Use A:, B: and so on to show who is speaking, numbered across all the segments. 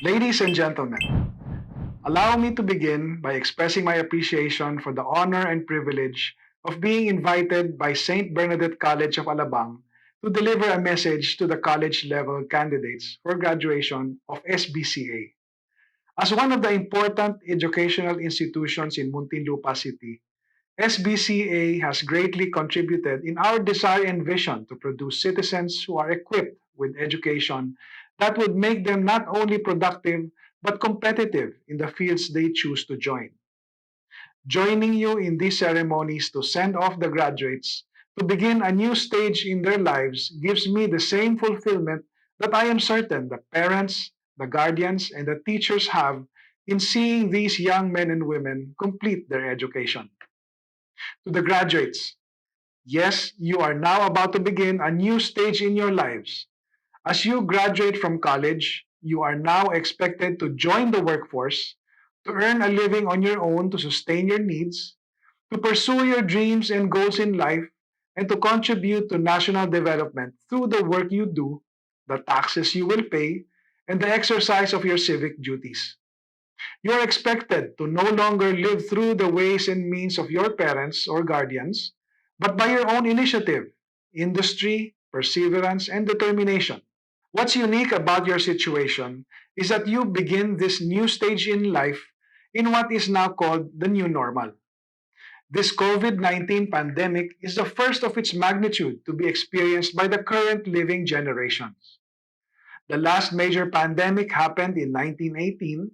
A: Ladies and gentlemen, allow me to begin by expressing my appreciation for the honor and privilege of being invited by St. Bernadette College of Alabang to deliver a message to the college level candidates for graduation of SBCA. As one of the important educational institutions in Muntinlupa City, SBCA has greatly contributed in our desire and vision to produce citizens who are equipped with education that would make them not only productive but competitive in the fields they choose to join. Joining you in these ceremonies to send off the graduates to begin a new stage in their lives gives me the same fulfillment that I am certain the parents, the guardians, and the teachers have in seeing these young men and women complete their education. To the graduates, yes, you are now about to begin a new stage in your lives. As you graduate from college, you are now expected to join the workforce, to earn a living on your own to sustain your needs, to pursue your dreams and goals in life, and to contribute to national development through the work you do, the taxes you will pay, and the exercise of your civic duties. You are expected to no longer live through the ways and means of your parents or guardians, but by your own initiative, industry, perseverance, and determination. What's unique about your situation is that you begin this new stage in life in what is now called the new normal. This COVID 19 pandemic is the first of its magnitude to be experienced by the current living generations. The last major pandemic happened in 1918,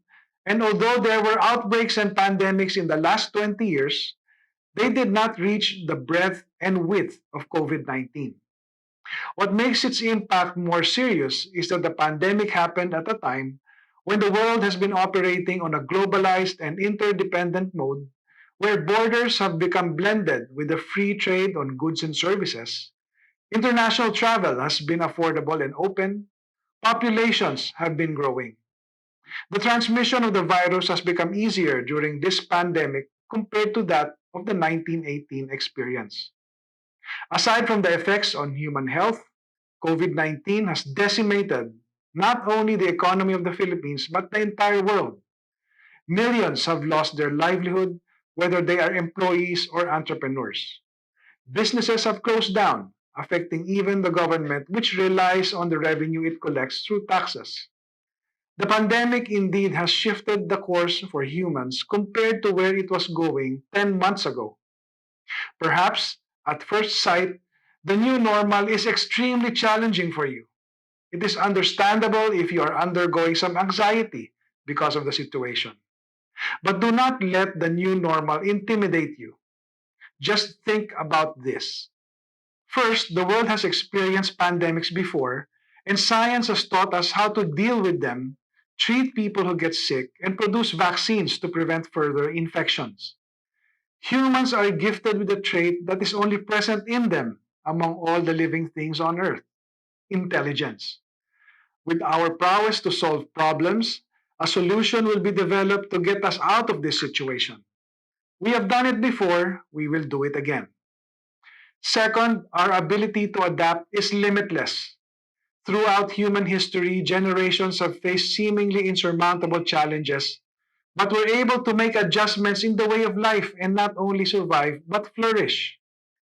A: and although there were outbreaks and pandemics in the last 20 years, they did not reach the breadth and width of COVID 19. What makes its impact more serious is that the pandemic happened at a time when the world has been operating on a globalized and interdependent mode where borders have become blended with the free trade on goods and services. International travel has been affordable and open. Populations have been growing. The transmission of the virus has become easier during this pandemic compared to that of the 1918 experience. Aside from the effects on human health, COVID 19 has decimated not only the economy of the Philippines but the entire world. Millions have lost their livelihood, whether they are employees or entrepreneurs. Businesses have closed down, affecting even the government, which relies on the revenue it collects through taxes. The pandemic indeed has shifted the course for humans compared to where it was going 10 months ago. Perhaps, at first sight, the new normal is extremely challenging for you. It is understandable if you are undergoing some anxiety because of the situation. But do not let the new normal intimidate you. Just think about this. First, the world has experienced pandemics before, and science has taught us how to deal with them, treat people who get sick, and produce vaccines to prevent further infections. Humans are gifted with a trait that is only present in them among all the living things on earth: intelligence. With our prowess to solve problems, a solution will be developed to get us out of this situation. We have done it before, we will do it again. Second, our ability to adapt is limitless. Throughout human history, generations have faced seemingly insurmountable challenges, but were able to make adjustments in the way of life and not only survive, but flourish.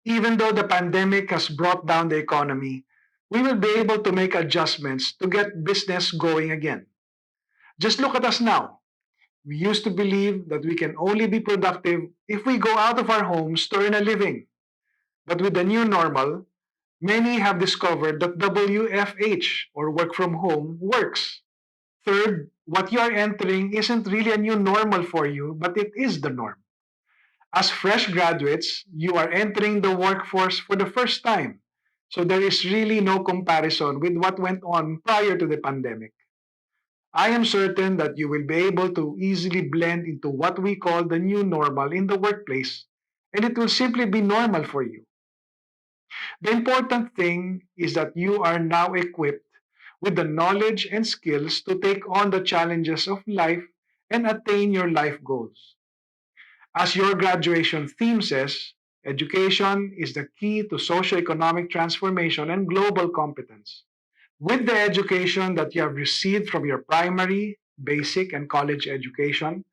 A: Even though the pandemic has brought down the economy, we will be able to make adjustments to get business going again. Just look at us now. We used to believe that we can only be productive if we go out of our homes to earn a living. But with the new normal, many have discovered that WFH, or work from home, works. Third, what you are entering isn't really a new normal for you, but it is the norm. As fresh graduates, you are entering the workforce for the first time, so there is really no comparison with what went on prior to the pandemic. I am certain that you will be able to easily blend into what we call the new normal in the workplace, and it will simply be normal for you. The important thing is that you are now equipped with the knowledge and skills to take on the challenges of life and attain your life goals. As your graduation theme says, education is the key to socioeconomic transformation and global competence. With the education that you have received from your primary, basic, and college education,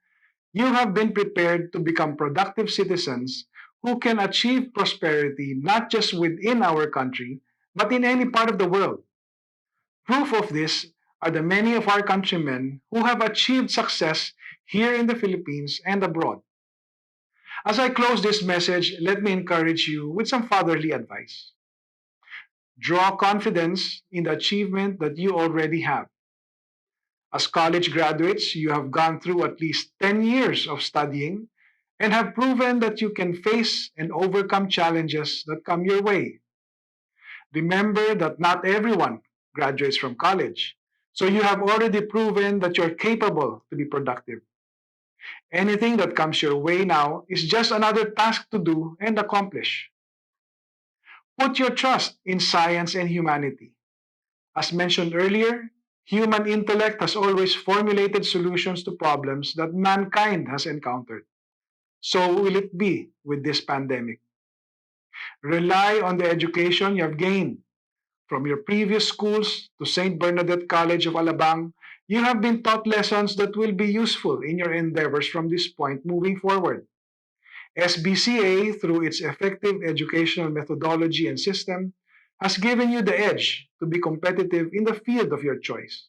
A: you have been prepared to become productive citizens who can achieve prosperity not just within our country, but in any part of the world. Proof of this are the many of our countrymen who have achieved success here in the Philippines and abroad. As I close this message, let me encourage you with some fatherly advice. Draw confidence in the achievement that you already have. As college graduates, you have gone through at least 10 years of studying and have proven that you can face and overcome challenges that come your way. Remember that not everyone graduates from college, so you have already proven that you're capable to be productive. Anything that comes your way now is just another task to do and accomplish. Put your trust in science and humanity. As mentioned earlier, human intellect has always formulated solutions to problems that mankind has encountered. So will it be with this pandemic. Rely on the education you have gained. From your previous schools to St. Bernadette College of Alabang, you have been taught lessons that will be useful in your endeavors from this point moving forward. SBCA, through its effective educational methodology and system, has given you the edge to be competitive in the field of your choice.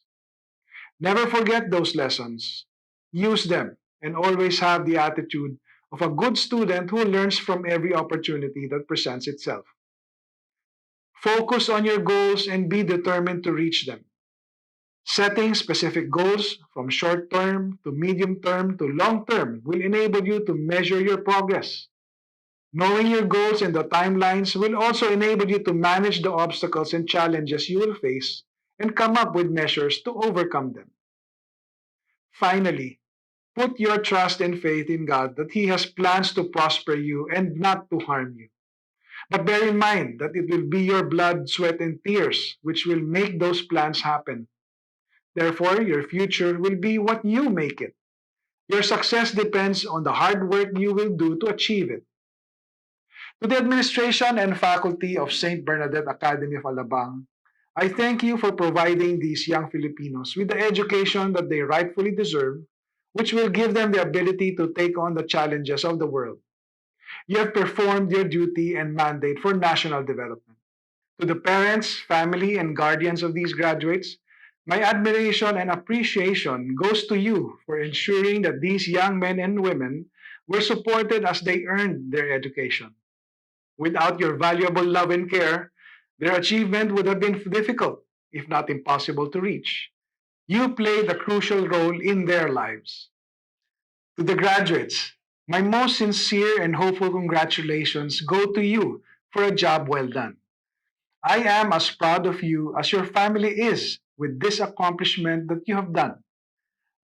A: Never forget those lessons. Use them and always have the attitude of a good student who learns from every opportunity that presents itself. Focus on your goals and be determined to reach them. Setting specific goals from short term to medium term to long term will enable you to measure your progress. Knowing your goals and the timelines will also enable you to manage the obstacles and challenges you will face and come up with measures to overcome them. Finally, put your trust and faith in God that He has plans to prosper you and not to harm you. But bear in mind that it will be your blood, sweat, and tears which will make those plans happen. Therefore, your future will be what you make it. Your success depends on the hard work you will do to achieve it. To the administration and faculty of St. Bernadette Academy of Alabang, I thank you for providing these young Filipinos with the education that they rightfully deserve, which will give them the ability to take on the challenges of the world. You have performed your duty and mandate for national development. To the parents, family, and guardians of these graduates, my admiration and appreciation goes to you for ensuring that these young men and women were supported as they earned their education. Without your valuable love and care, their achievement would have been difficult, if not impossible, to reach. You played a crucial role in their lives. To the graduates, my most sincere and hopeful congratulations go to you for a job well done. I am as proud of you as your family is with this accomplishment that you have done.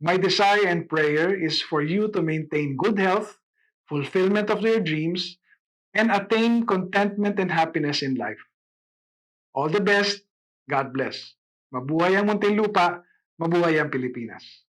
A: My desire and prayer is for you to maintain good health, fulfillment of your dreams, and attain contentment and happiness in life. All the best. God bless. Mabuhay ang Muntinlupa, mabuhay ang Pilipinas.